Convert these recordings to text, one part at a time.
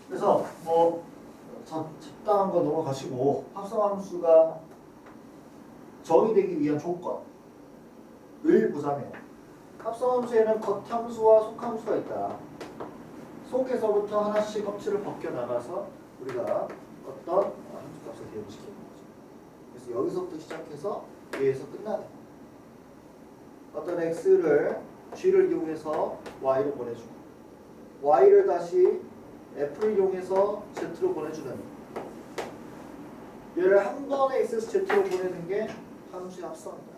그래서 뭐 적당한 거 넘어가시고 합성함수가 정의되기 위한 조건을 보자면 합성함수에는 겉함수와 속함수가 있다. 속에서부터 하나씩 껍질을 벗겨나가서 우리가 어떤 함수값을 대응시키는 거죠. 그래서 여기서부터 시작해서 얘에서 끝나는 어떤 x를 g를 이용해서 y로 보내주고 y를 다시 f를 이용해서 z로 보내주는 얘를 한 번에 x에서 z로 보내는 게 함수의 합성이다.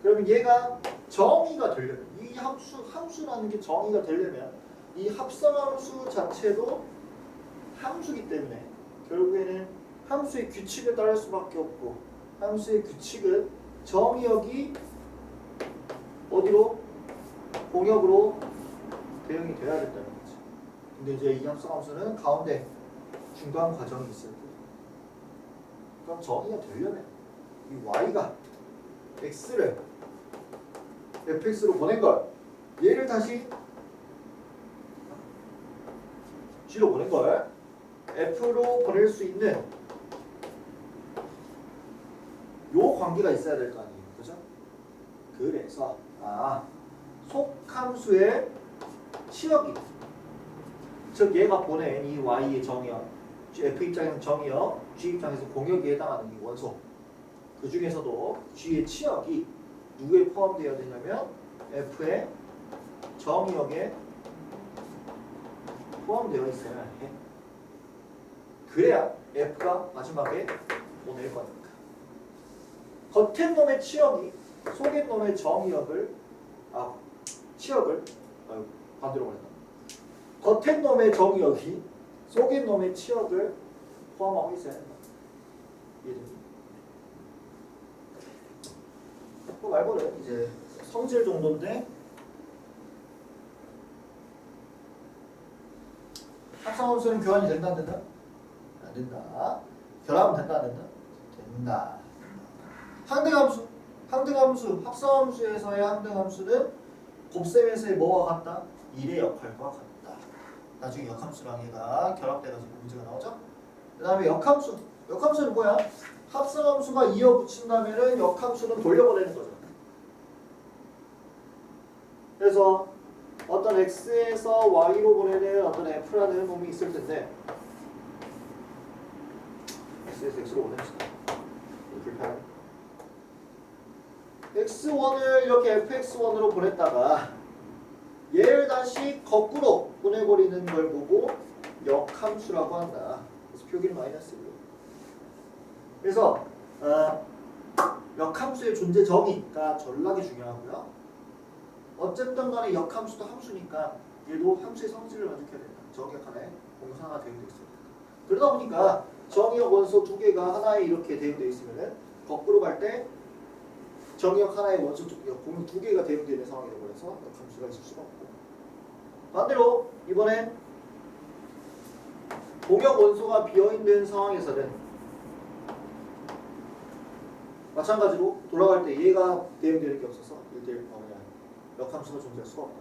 그러면 얘가 정의가 되려면 이 함수라는 게 정의가 되려면 이 합성함수 자체도 함수기 때문에 결국에는 함수의 규칙을 따를 수밖에 없고 함수의 규칙은 정의역이 어디로? 공역으로 대응이 돼야 된다는 거지. 근데 이제 이 합성함수는 가운데 중간 과정이 있을 때 그럼 정의가 되려면 이 y가 x를 fx로 보낸 걸 얘를 다시 g로 보낸 걸 f로 보낼 수 있는 요 관계가 있어야 될 거 아니에요, 그죠? 그래서 속함수의 치역이 즉 얘가 보낸 이 y의 정의역 f 입장에서는 정의역 g 입장에서 공역에 해당하는 이 원소 그 중에서도 g의 치역이 누구에 포함되어야 되냐면 f의 정의역에 포함되어 있어야 해. 그래야 f가 마지막에 보낼 거니까. 겉엔 놈의 치역이 속엔 놈의 정의역을 치역을 반대로 말했다. 겉엔 놈의 정의역이 속엔 놈의 치역을 포함하고 있어야 한다. 이해됩니까? 그 말고는 이제 성질 정도인데 합성함수는 교환이 된다 안 된다? 안 된다. 결합은 된다 안 된다? 된다. 항등함수, 합성함수에서의 항등함수는 곱셈에서의 뭐와 같다? 1의 역할과 같다. 나중에 역함수랑 얘가 결합돼가지고 문제가 나오죠? 그 다음에 역함수는 뭐야? 합성함수가 이어붙인다면은 역함수는 돌려보내는 거죠. 그래서 어떤 x에서 y로 보내는 어떤 f라는 놈이 있을 텐데 x에서 x로 보냅시다. 불편. x1을 이렇게 fx1으로 보냈다가 얘를 다시 거꾸로 보내버리는 걸 보고 역함수라고 한다. 그래서 표기는 마이너스고. 그래서 역함수의 존재 정의가 전락이 중요하고요. 어쨌든 간에 역함수도 함수니까 얘도 함수의 성질을 만족해야 된다. 정의역 하나에 공역 하나가 대응되어 있어야 된다. 그러다 보니까 정의역 원소 두 개가 하나에 이렇게 대응되어 있으면은 거꾸로 갈 때 정의역 하나의 원소 공역 두 개가 대응되는 상황이라고 해서 역함수가 있을 수가 없고 반대로 이번엔 공역 원소가 비어있는 상황에서는 마찬가지로 돌아갈 때 얘가 대응되는 게 없어서 1대1 역함수가 존재할 수가 없다.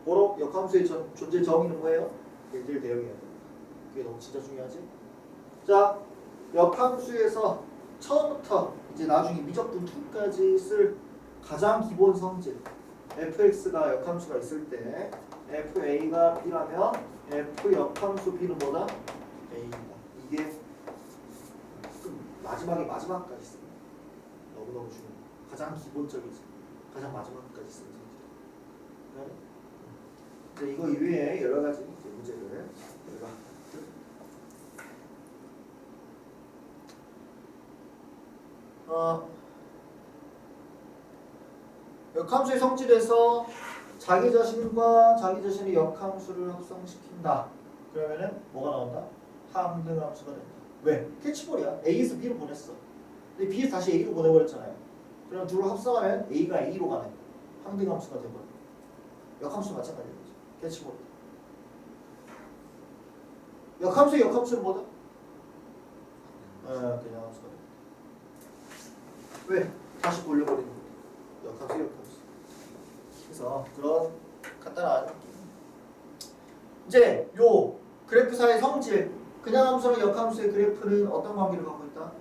바로 역함수의 존재 정의는 뭐예요? 1대1 대응해야 됩니다. 그게 너무 진짜 중요하지? 자, 역함수에서 처음부터 이제 나중에 미적분 2까지 쓸 가장 기본 성질 fx가 역함수가 있을 때 fa가 b라면 f 역함수 b는 뭐다? a입니다. 이게 마지막까지 씁니다. 너무너무 중요해요. 가장 기본적이지. 가장 마지막까지 쓰는 성질. 네? 이거 이외에 여러 가지 문제를 우리가 역함수의 성질에서 자기 자신과 자기 자신의 역함수를 합성시킨다. 그러면은 뭐가 나온다? 함등함수가 된다. 왜? 캐치볼이야. A에서 B로 보냈어. 근데 B에서 다시 A로 보내버렸잖아요. 그럼 둘을 합성하면 A가 A로 가는 함등함수가 돼버려. 역함수 마찬가지인 거죠. 캐치볼. 역함수의 역함수는 뭐다? 그냥 함수가 된다. 왜? 다시 돌려버리는 거다. 역함수 역함수. 그래서 그런 간단한 느낌. 이제 요 그래프사의 성질. 그냥 함수랑 역함수의 그래프는 어떤 관계를 갖고 있다?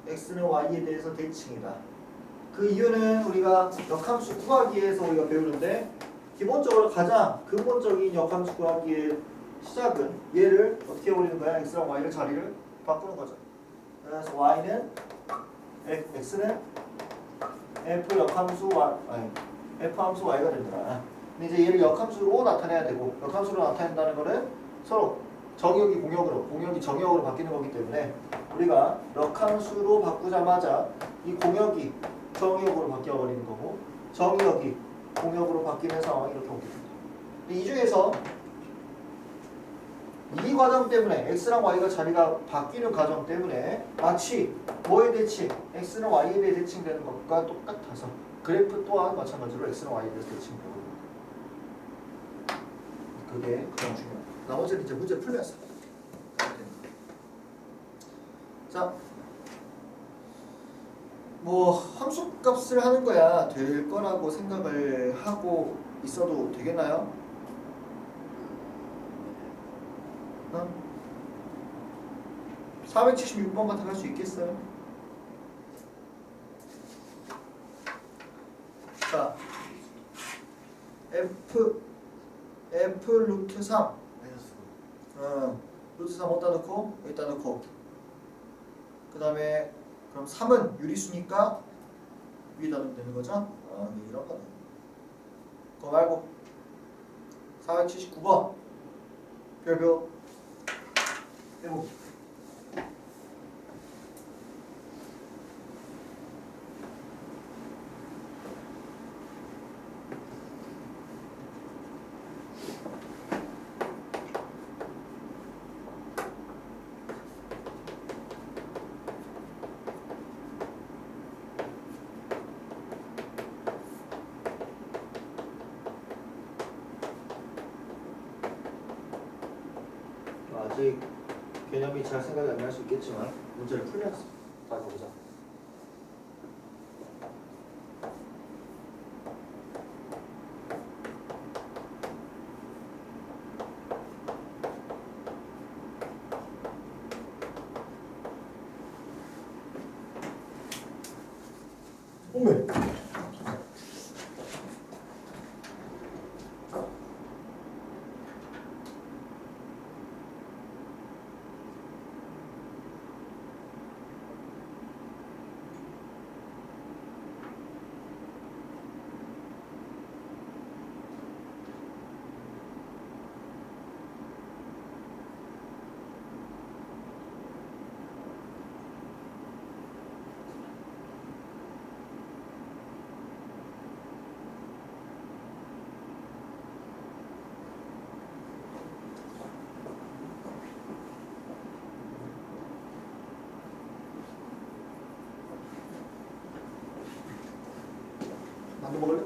x는 y에 대해서 대칭이다. 그 이유는 우리가 역함수 구하기에서 우리가 배우는데 기본적으로 가장 근본적인 역함수 구하기의 시작은 얘를 어떻게 해버리는 거야? x랑 y를 자리를 바꾸는 거죠. 그래서 y는 x는 f 역함수 y, 아니 f 함수 y가 된다. 근데 이제 얘를 역함수로 나타내야 되고 역함수로 나타낸다는 거는 서로 정역이 공역으로, 공역이 정역으로 바뀌는 거기 때문에 우리가 역함수로 바꾸자마자 이 공역이 정역으로 바뀌어버리는 거고 정역이 공역으로 바뀌는 상황이 이렇게 오게 됩니다. 이 중에서 이 과정 때문에 x랑 y가 자리가 바뀌는 과정 때문에 마치 뭐에 대칭? x는 y에 대해 대칭되는 것과 똑같아서 그래프 또한 마찬가지로 x는 y에 대해서 대칭되고 그게 가장 중요합니다. 나머지는 이제 문제 풀면서 자, 뭐 함수값을 하는 거야 될 거라고 생각을 하고 있어도 되겠나요? 476번 같은 거 할 수 있겠어요? 자, f 루트 3 루트 3 어디다 넣고 여기다 넣고 그 다음에 그럼 3은 유리수니까 위에다 넣으면 되는 거죠? 이런 거네. 그거 말고 479번 별표 해보기. 아직 개념이 잘 생각이 안 날 수 있겠지만 문제를 풀면서 다시 보자. 오메. 만두 먹을래?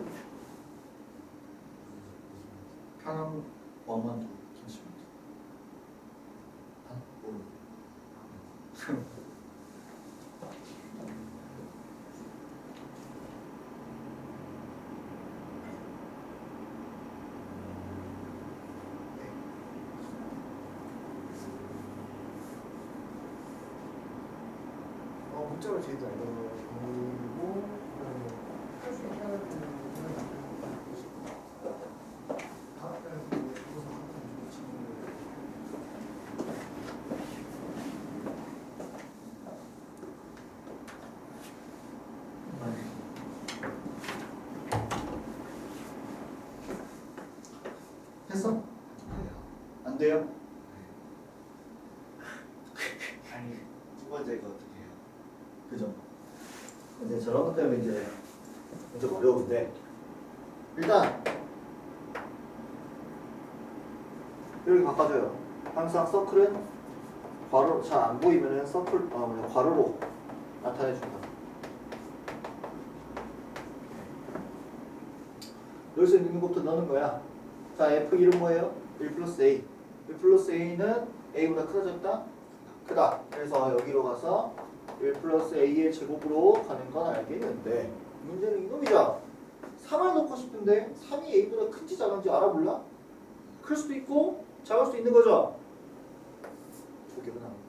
편한 원만두 김치만두. 문자로 제이도 알고 했어? 안 돼요? 아니 두 번째가 어떻게 해요? 그죠? 근데 저런 것 때문에 이제 좀 어려운데 일단 이렇게 바꿔줘요. 항상 서클은 괄호 잘 안 보이면은 서클 괄호로 나타내준다. 넣을 수 있는 것부터 넣는 거야. 자, f 이름 뭐예요? 1 플러스 a. 1 플러스 a는 a보다 크다 작다? 크다. 그래서 여기로 가서 1 플러스 a의 제곱으로 가는 건 알겠는데 문제는 이놈이죠. 3을 넣고 싶은데 3이 a보다 큰지 작은지 알아 몰라? 클 수도 있고 작을 수도 있는 거죠. 두께가 나옵니다.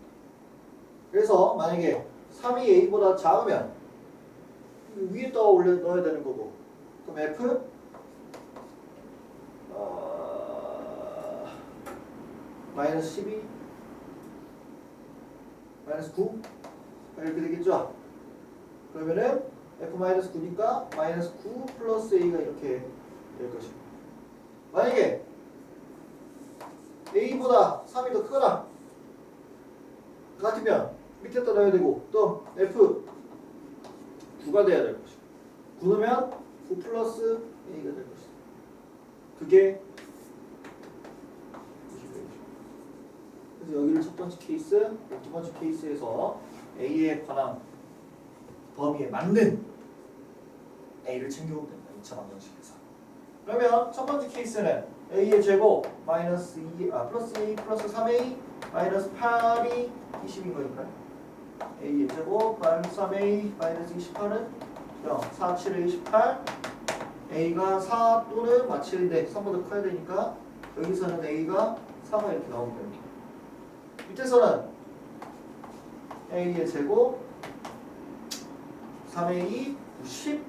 그래서 만약에 3이 a보다 작으면 위에다 넣어야 되는 거고, 그럼 f 마이너스 12 마이너스 9 이렇게 되겠죠. 그러면은 f 마이너스 9니까 마이너스 9 플러스 a가 이렇게 될 것입니다. 만약에 a보다 3이 더 크거나 같으면 밑에다 넣어야 되고, 또 f 9가 돼야 될 것이고, 9면 9 플러스 a가 될 것이다. 그게 90이죠. 그래서 여기를 첫 번째 케이스, 두 번째 케이스에서 a에 관한 범위에 맞는 a를 챙겨오면 된다. 2차 방정식에서. 그러면 첫 번째 케이스는 a의 제곱 마이너스 2, 플러스 2 플러스 3a 마이너스 8이 20인 거니까요. a의 제곱 마이너스 3a 마이너스 28은 0, 4, 7에 28 a가 4 또는 7인데 3보다 커야 되니까 여기서는 a가 4가 이렇게 나오면 됩니다. 밑에서는 a의 제곱 3a 10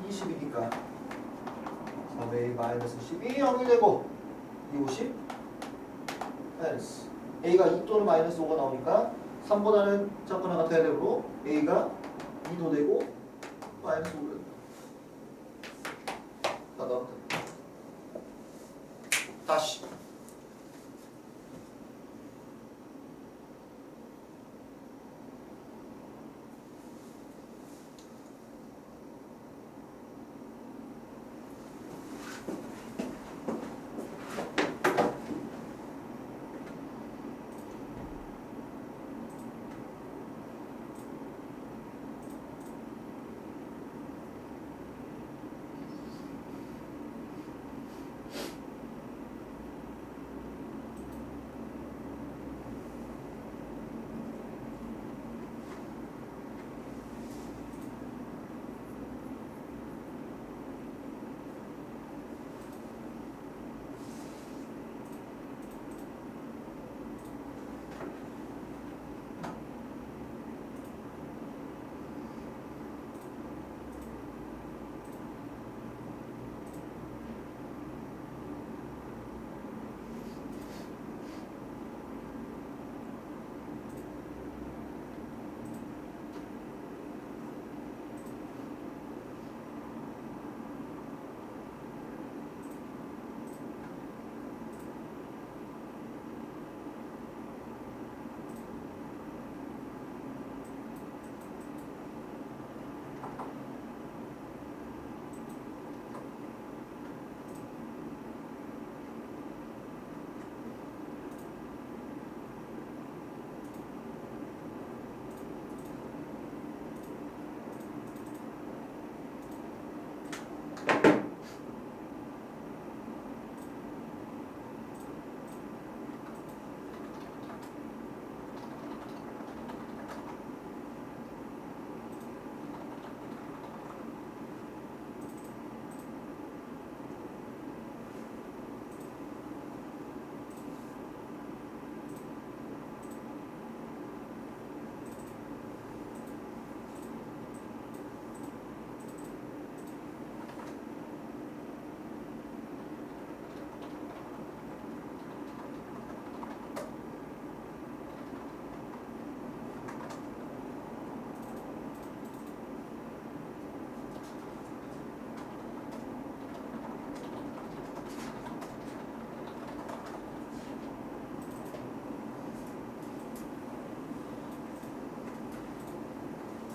20이니까 3a 마이너스 10이 0이 되고 50 마이너스 a가 2 또는 마이너스 5가 나오니까 3보다는 작거나 같아야 되고 a가 2도 되고 마이너스 5가 된다. 다 나왔다. 다시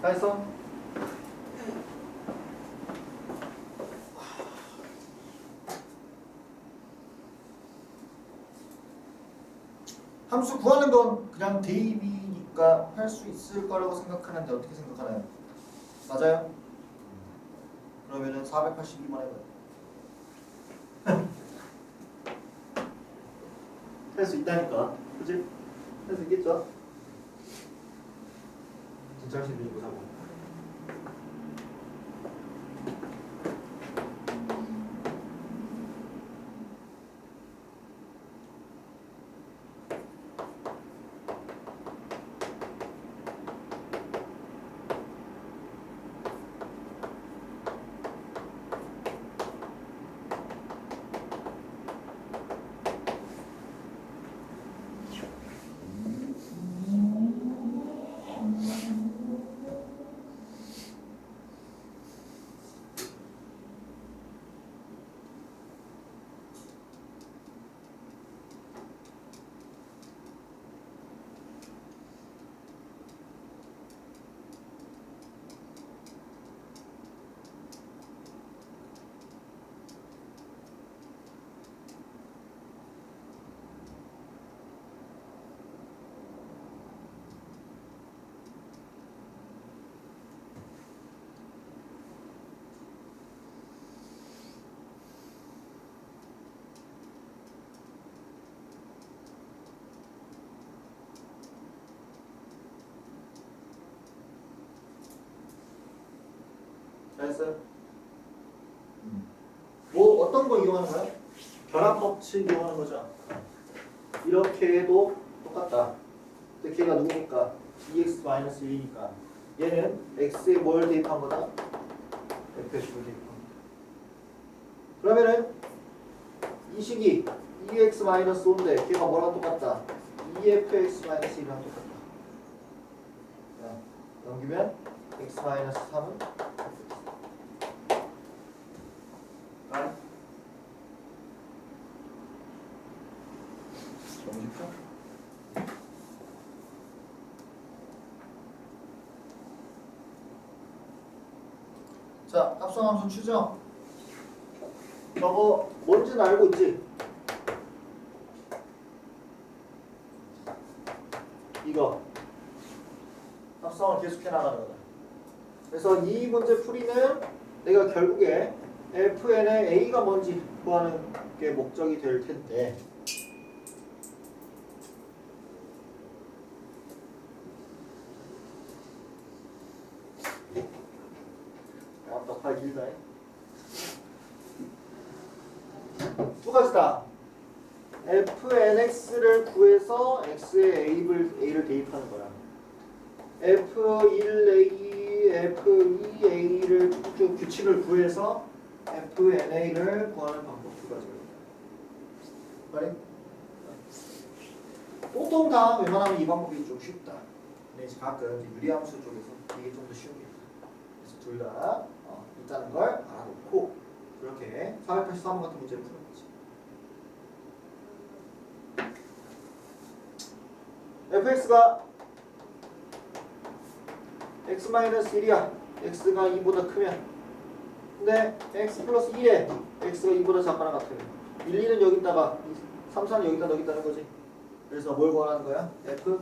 다 했어? 함수 구하는 건 그냥 대입이니까 할 수 있을 거라고 생각하는데 어떻게 생각하나요? 맞아요? 그러면은 482만 해봐요. 할 수 있다니까, 그치? 할 수 있겠죠? 진짜 할 수 있는지 보자고. 됐어요? 뭐 어떤 거 이용하는 거야? 결합 법칙 이용하는 거죠. 이렇게 해도 똑같다. 근데 걔가 누구니까? 2x-1이니까 얘는 x에 뭘 대입한 거다? fx를 대입한 거다. 그러면은 이 식이 2x-5인데 걔가 뭐랑 똑같다? 2fx-1이랑 똑같다. 자, 넘기면 x-3은 아? 너무 쉽죠? 자, 합성함수 추정. 저거 뭔지는 알고 있지? 이거 합성을 계속해 나가는 거다. 그래서 이 문제 풀이는 내가 결국에 fn의 a가 뭔지 구하는 게 목적이 될 텐데 왔다 팔 길다. 두 가지다. fnx를 구해서 x에 a를 대입하는 거야. f1a, f2a를 규칙을 구해서 fna를 구하는 방법 두 가지입니다. 그래? 보통 다 웬만하면 이 방법이 좀 쉽다. 근데 이제 가끔 유리함수 쪽에서 이게 좀 더 쉬운 게 있다. 그래서 둘 다 있다는 걸 알아놓고 그렇게 483번 같은 문제를 푸는 거지. fx가 x-1이야. x가 2보다 크면. 근데 x 플러스 1에 x가 2보다 작거나 같으면 1, 2는 여기다가 3, 4는 여기다 넣겠다는 거지. 그래서 뭘 구하라는 거야? f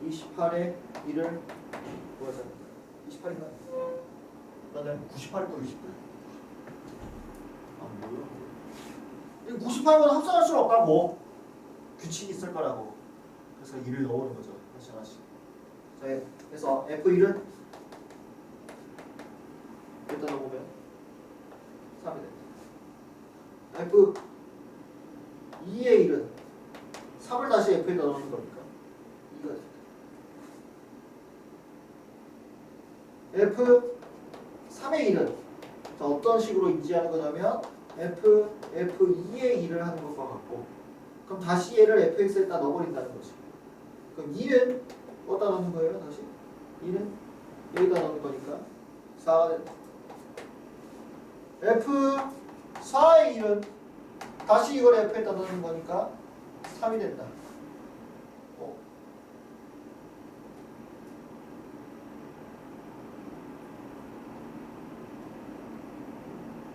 28에 1을 구하자. 28인가? 나는 98일 거 20일. 아 뭐야? 98은 합산할 수는 없다고. 규칙이 있을 거라고. 그래서 1을 넣어오는 거죠. 하나씩 하나씩. 자, 그래서 F1은 여기다 넣어보면 3이 됩니다. F2의 1은 3을 다시 F에다 넣는 거니까 2가 됩니다. F3의 1은 자, 어떤 식으로 인지하는 거냐면 F2의 1을 하는 것과 같고 그럼 다시 얘를 fx에다 넣어버린다는 거지. 그럼 2는 어디다 넣는 거예요? 다시 2는 여기다 넣는 거니까 4가 된다. f4의 1은 다시 이걸 f에다 넣는 거니까 3이 된다.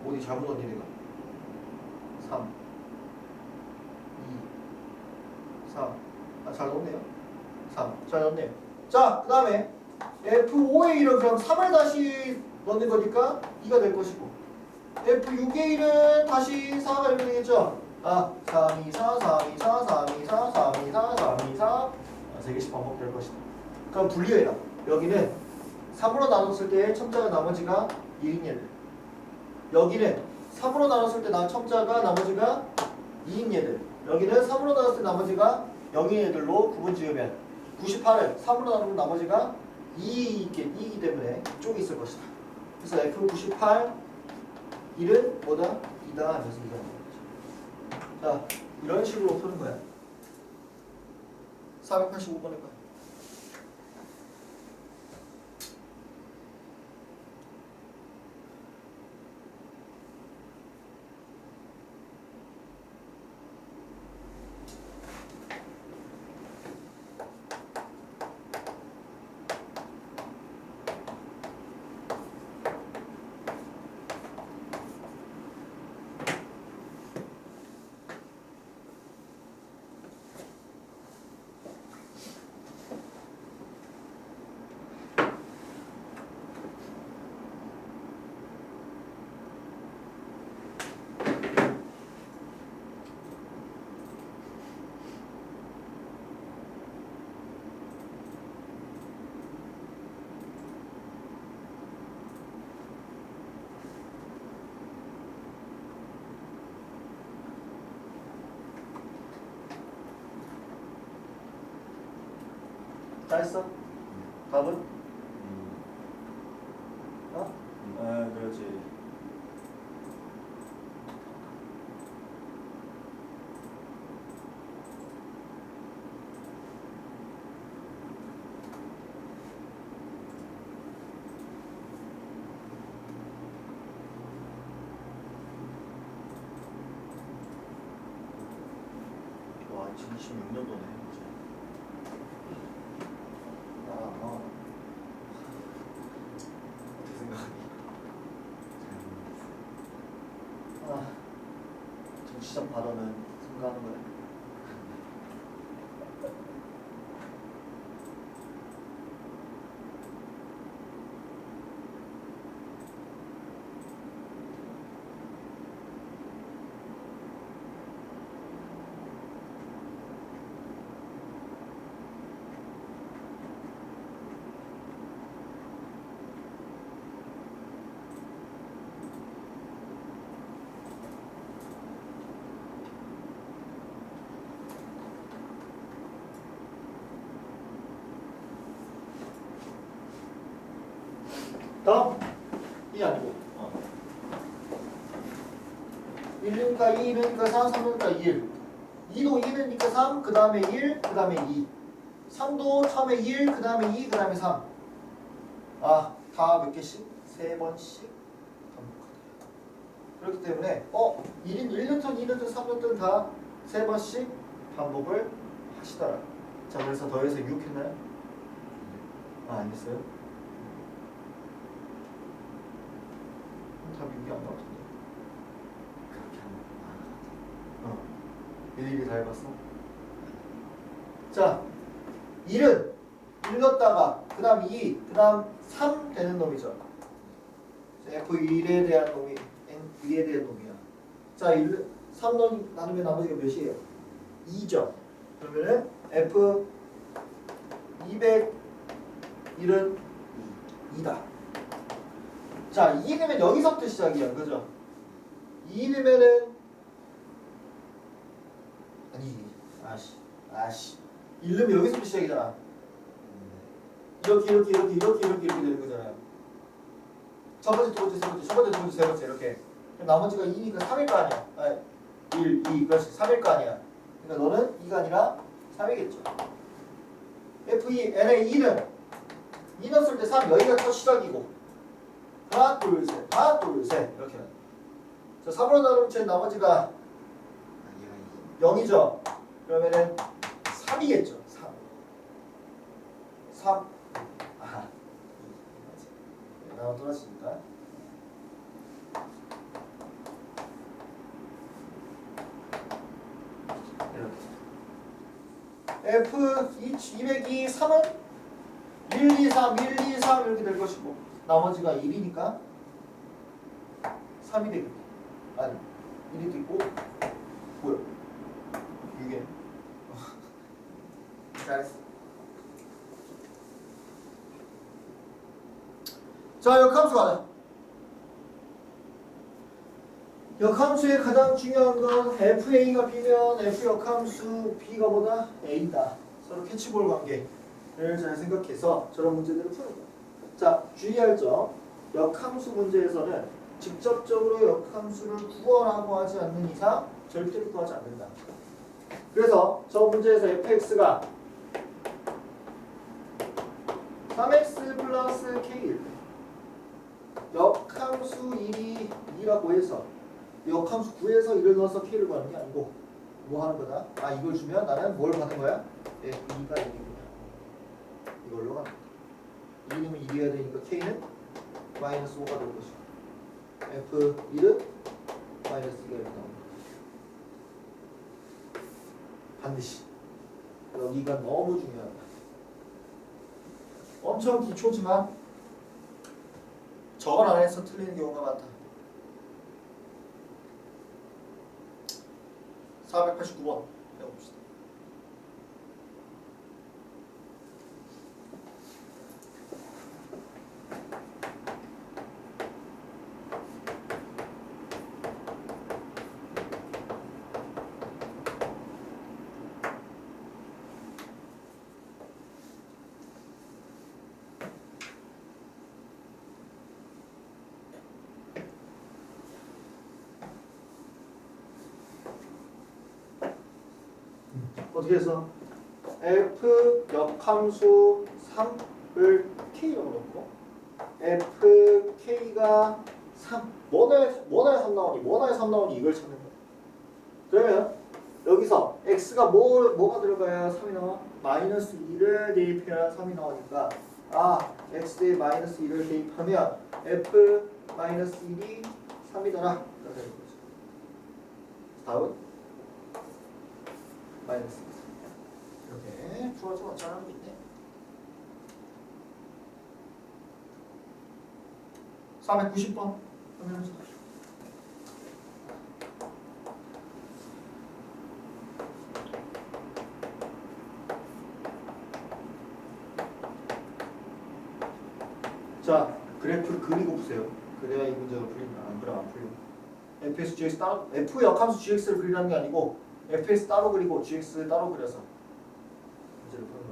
어디 잘못 넣니 내가? 3 2 3 잘 넣었네요. 3 잘 넣었네요. 자, 그 다음에 F5의 1은 그럼 3을 다시 넣는 거니까 2가 될 것이고 F6의 1은 다시 4가 되겠죠? 3, 2, 4, 3, 2, 4, 3, 2, 4, 3, 2, 4, 3, 2, 4 3개씩 반복될 것이다. 그럼 분리해라. 여기는 3으로 나눴을 때 첨자가 나머지가 2인 얘들. 여기는 3으로 나눴을 때 첨자가 나머지가 2인 얘들. 여기는 3으로 나눴을 때 나머지가 0인 얘들로 구분 지으면 98을 3으로 나누면 나머지가 2이기 때문에 이쪽에 있을 것이다. 그래서 F98 1은 뭐다? 2다 하면서 2다. 자, 이런 식으로 푸는 거야. 485번의 거야. 다 했어? 답은? 음. 어? 아, 그렇지. 와, 2026년도네. 어떻게 생각하니? 정치적 발언은 생각하는 거야. 다음 이 아니고 1이니까 2, 2이니까 3, 3이니까 1 2도 2이니까 3, 그 다음에 1, 그 다음에 2 3도 처음에 1, 그 다음에 2, 그 다음에 3 아, 다 몇 개씩? 3번씩 반복하다. 그렇기 때문에 1인 1년턴, 2년턴, 3년턴 다 3번씩 반복을 하시더라. 자, 그래서 더해서 6 했나요? 아, 안 했어요? 답이 6이 안 나왔던데. 그렇게 하면 일일이 다 해봤어? 자, 1은 읽었다가 그 다음 2, 그 다음 3 되는 놈이죠. F1에 대한 놈이 N2에 대한 놈이야. 자, 3놈 나누면 나머지가 몇이에요? 2죠. 그러면은 F201은 2다. 자, 2이면 여기서부터 시작이야. 그죠? 2이면은 아씨 1은 여기서부터 시작이잖아. 이렇게 되는 거잖아요. 첫 번째, 두 번째, 세 번째, 첫 번째, 두 번째, 세 번째 이렇게. 그럼 나머지가 2니까 3일 거 아니야. 1, 2, 그렇지. 3일 거 아니야. 그러니까 너는 2가 아니라 3이겠죠. F2, N의 2는 2 넣었을 때 3, 여기가 첫 시작이고 하나, 둘, 셋, 하나, 둘, 셋 이렇게. 자, 3으로 나누면 제 나머지가 0이죠. 그러면은 3이겠죠. 3. 아하. 나와 떨어지니까. 이렇게. F202, 3은 1, 2, 3, 1, 2, 3 이렇게 될 것이고 나머지가 1이니까 3이 되겠다. 아니 1이 되고 뭐야? 6에 잘했어. 자, 역함수 가자. 역함수의 가장 중요한 건 FA가 B면 F 역함수 B가 보다 A다. 서로 캐치볼 관계를 잘 생각해서 저런 문제들을 푸는 거야. 자, 주의할 점. 역함수 문제에서는 직접적으로 역함수를 구원하고 하지 않는 이상 절대로 구하지 않는다. 그래서 저 문제에서 fx가 3x 플러스 k 역함수 1이 2라고 해서 역함수 9에서 1을 넣어서 k를 구하는 게 아니고 뭐 하는 거다? 아, 이걸 주면 나는 뭘 받는 거야? F2가 1이구나. 이걸로 가는 거야. 1이면 1이어야 되니까 k는 마이너스 5가 될 것이고 F1은 마이너스 2가 이렇게 나옵니다. 반드시 여기가 너무 중요하다. 엄청 기초지만 저걸 안 해서 틀리는 경우가 많다. 489번 해봅시다. 어떻게 해서 f 역함수 3을 k라고 놓고 fk가 3 뭐나에 3 나오니 뭐나에 3 나오니 이걸 찾는 거야. 그러면 여기서 x가 뭐가 들어가야 3이 나와? 마이너스 2를 대입해야 3이 나오니까 x에 마이너스 2를 대입하면 f 마이너스 1이 3이더라. 이렇게 되는 거죠. 다음 마이너스 2. 이렇게 좋아 잘하는 게 있네. 490번 하면서 자 그래프를 그리고 보세요. 그래야 이 문제가 풀린다. 안 그래 안 풀려. fx, gx 따로 f 역함수 gx를 그리라는 게 아니고 fx 따로 그리고 gx 따로 그려서 문제를 푸는